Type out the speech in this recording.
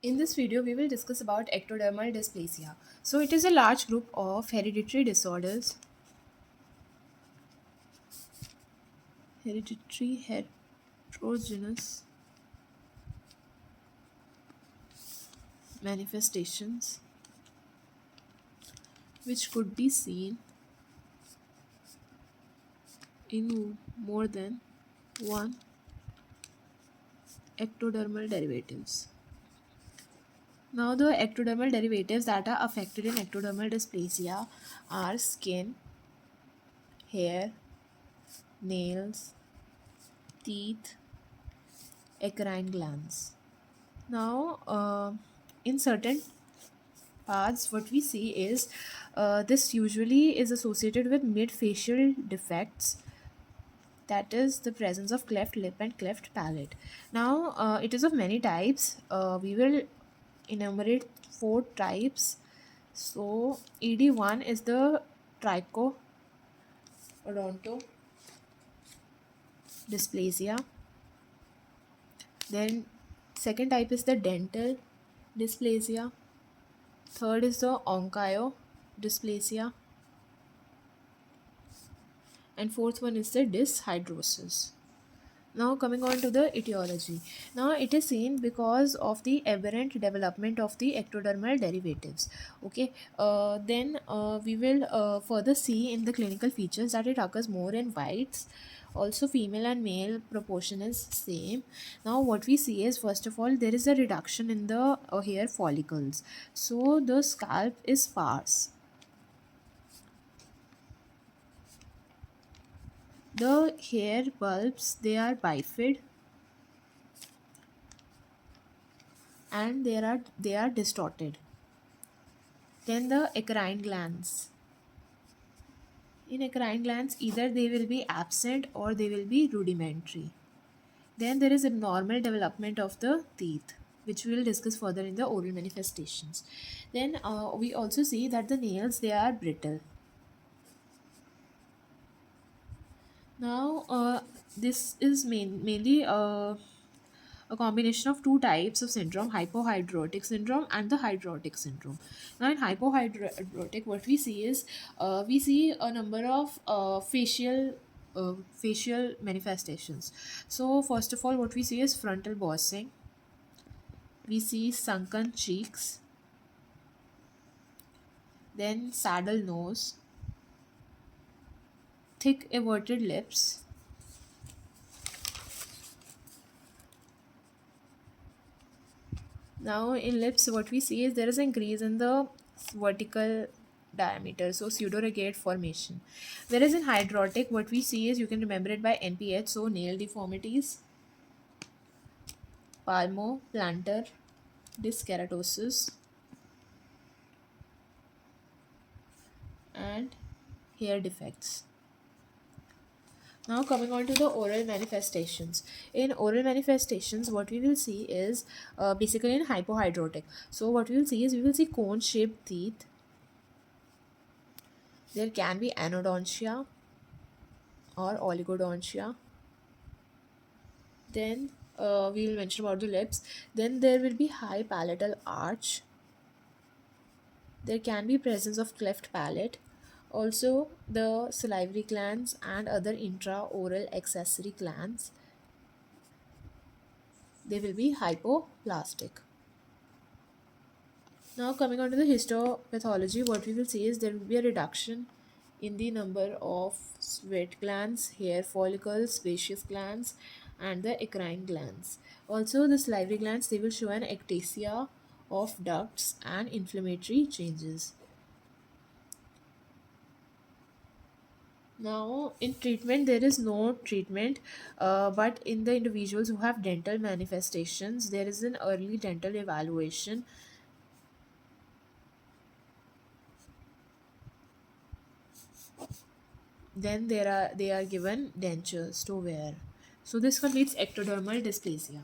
In this video, we will discuss about ectodermal dysplasia. So, it is a large group of hereditary disorders, hereditary heterogeneous manifestations, which could be seen in more than one ectodermal derivatives. Now, the ectodermal derivatives that are affected in ectodermal dysplasia are skin, hair, nails, teeth, eccrine glands. Now, in certain paths, what we see is this usually is associated with mid-facial defects, that is the presence of cleft lip and cleft palate. Now, it is of many types. We will enumerate four types. So, ED1 is the trichodonto dysplasia. Then, second type is the dental dysplasia. Third is the onchyo dysplasia. And fourth one is the dyshydrosis. Now coming on to the etiology. Now it is seen because of the aberrant development of the ectodermal derivatives. Okay, then we will further see in the clinical features that it occurs more in whites. Also female and male proportion is same. Now what we see is, first of all, there is a reduction in the hair follicles. So the scalp is sparse. The hair bulbs, they are bifid, and they are distorted. Then the eccrine glands. In eccrine glands, either they will be absent or they will be rudimentary. Then there is abnormal development of the teeth, which we will discuss further in the oral manifestations. Then we also see that the nails, they are brittle. Now this is mainly a combination of two types of syndrome, hypohidrotic syndrome and the hydrotic syndrome. Now in hypohidrotic, what we see is we see a number of facial manifestations. So first of all, what we see is frontal bossing. We see sunken cheeks, then saddle nose, thick everted lips, now in lips, what we see is there is an increase in the vertical diameter, so pseudoregate formation. Whereas in hydrotic, what we see is, you can remember it by NPH, so nail deformities, palmoplantar dyskeratosis, and hair defects. Now coming on to the oral manifestations. In oral manifestations, what we will see is basically in hypohidrotic. So what we will see is, we will see cone-shaped teeth. There can be anodontia or oligodontia. Then we will mention about the lips. Then there will be high palatal arch. There can be presence of cleft palate. Also the salivary glands and other intraoral accessory glands, they will be hypoplastic. Now coming on to the histopathology, what we will see is there will be a reduction in the number of sweat glands, hair follicles, sebaceous glands, and the eccrine glands. Also the salivary glands, they will show an ectasia of ducts and inflammatory changes. Now in treatment, there is no treatment, but in the individuals who have dental manifestations, there is an early dental evaluation. Then they are given dentures to wear. So this completes ectodermal dysplasia.